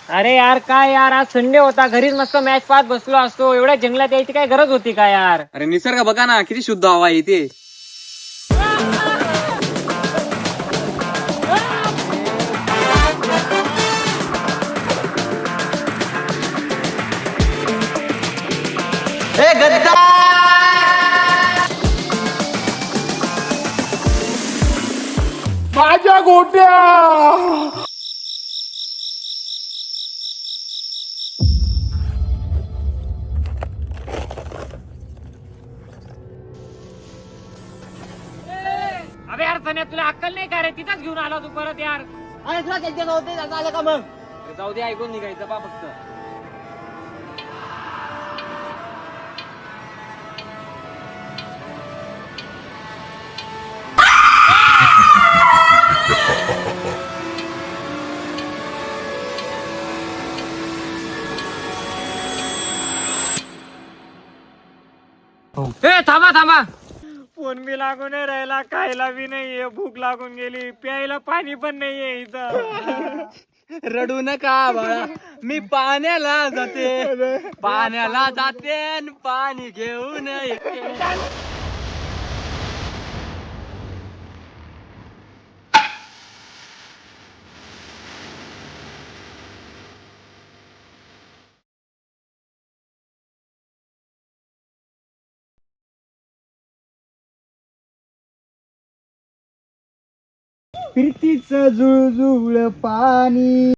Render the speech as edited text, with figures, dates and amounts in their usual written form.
अरे यार काय यार, आज संडे होता, घरीच मस्त मॅच पाहत बसलो असतो. एवढ्या जंगलात यायची काय गरज होती का यार? अरे निसर्ग बघा ना, किती शुद्ध हवा येते. माझ्या गोट्या. अबे यार सन्या, तुला अक्कल नाही का रे? तिथंच घेऊन आला तू परत यार. अरे तुला त्यांच्या नव्हते आलं का मग? अरे जाऊ दे, ऐकून निघायचं बा फक्त. ए थांबा थांबा, फोन बी लागून नाही राहिला, खायला बी नाहीये, भूक लागून गेली, प्यायला पाणी पण नाहीये इथं. रडू नका बाळा, मी पाण्याला जाते आणि पाणी घेऊन येते. प्रीतीचं जुळजुळ पाणी